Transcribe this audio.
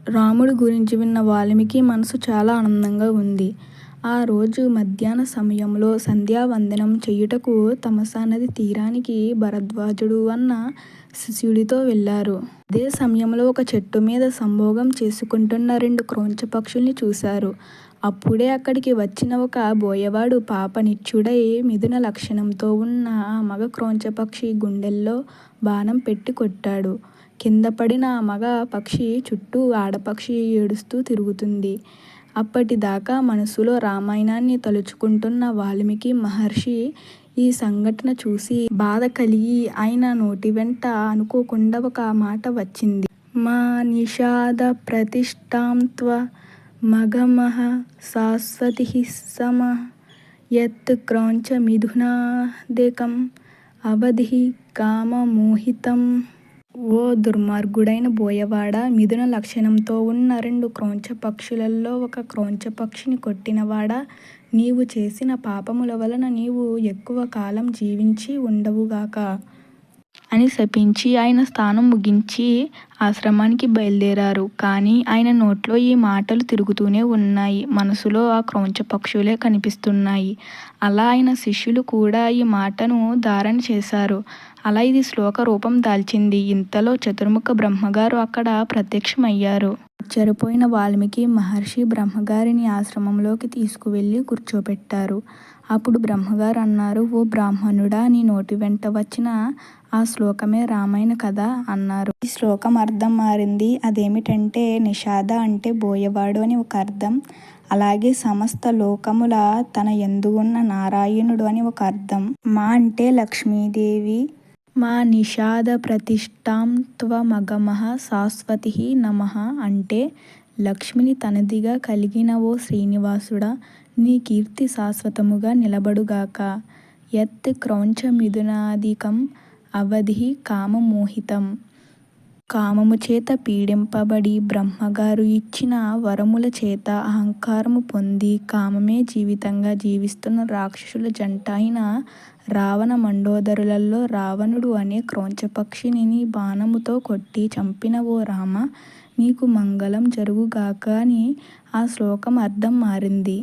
రాముడి గురించి విన్న వాల్మీకి మనసు చాలా ఆనందంగా ఉంది. ఆ రోజు మధ్యాహ్న సమయంలో సంధ్యావందనం చేయుటకు తమసా నది తీరానికి భరద్వాజుడు అన్న శిష్యుడితో వెళ్ళారు. అదే సమయంలో ఒక చెట్టు మీద సంభోగం చేసుకుంటున్న 2 క్రౌంచ పక్షుల్ని చూశారు. అప్పుడే అక్కడికి వచ్చిన ఒక బోయవాడు పాపనిచ్చుడై మిథున లక్షణంతో ఉన్న ఆ మగ క్రౌంచ పక్షి గుండెల్లో బాణం పెట్టి కొట్టాడు. కింద పడిన ఆ మగ పక్షి చుట్టూ ఆడపక్షి ఏడుస్తూ తిరుగుతుంది. అప్పటిదాకా మనసులో రామాయణాన్ని తలుచుకుంటున్న వాల్మీకి మహర్షి ఈ సంఘటన చూసి బాధ కలిగి ఆయన నోటి వెంట అనుకోకుండా ఒక మాట వచ్చింది. మా నిషాద ప్రతిష్టాం త్వ మఘమః శాశ్వతిః సమః యత్ క్రౌంచ మిథునాదేకం అవధిః కామమోహితం. ఓ దుర్మార్గుడైన బోయవాడా, మిథున లక్షణంతో ఉన్న 2 క్రౌంచ పక్షులలో ఒక క్రౌంచ పక్షిని కొట్టినవాడా, నీవు చేసిన పాపముల వలన నీవు ఎక్కువ కాలం జీవించి ఉండవుగాక అని శపించి ఆయన స్థానం ముగించి ఆశ్రమానికి బయలుదేరారు. కానీ ఆయన నోట్లో ఈ మాటలు తిరుగుతూనే ఉన్నాయి. మనసులో ఆ క్రౌంచ పక్షులే కనిపిస్తున్నాయి. అలా ఆయన శిష్యులు కూడా ఈ మాటను ధారణ చేశారు. అలా ఇది శ్లోక రూపం దాల్చింది. ఇంతలో చతుర్ముఖ బ్రహ్మగారు అక్కడ ప్రత్యక్షమయ్యారు. ఆశ్చర్యపోయిన వాల్మీకి మహర్షి బ్రహ్మగారిని ఆశ్రమంలోకి తీసుకువెళ్ళి కూర్చోబెట్టారు. అప్పుడు బ్రహ్మగారు అన్నారు, ఓ బ్రాహ్మణుడా, నీ నోటి వెంట వచ్చిన ఆ శ్లోకమే రామాయణ కథ అన్నారు. ఈ శ్లోకం అర్థం మారింది. అదేమిటంటే నిషాద అంటే బోయవాడు అని ఒక అర్థం. అలాగే సమస్త లోకముల తన యందు ఉన్న నారాయణుడు అని ఒక అర్థం. మా అంటే లక్ష్మీదేవి. మా నిషాద ప్రతిష్టాం త్వమఘమః శాశ్వతిః నమః అంటే లక్ష్మిని తనదిగా కలిగిన ఓ శ్రీనివాసుడా, నీ కీర్తి శాశ్వతముగా నిలబడుగాక. యత్ క్రౌంచ మిథునాదికం అవధిః కామమోహితం. కామము చేత పీడింపబడి బ్రహ్మగారు ఇచ్చిన వరముల చేత అహంకారము పొంది కామమే జీవితంగా జీవిస్తున్న రాక్షసుల జంట అయిన రావణ మండోదరులలో రావణుడు అనే క్రౌంచ పక్షిని నీ బాణముతో కొట్టి చంపిన ఓ రామ, నీకు మంగళం జరుగుగాక అని ఆ శ్లోకం అర్థం మారింది.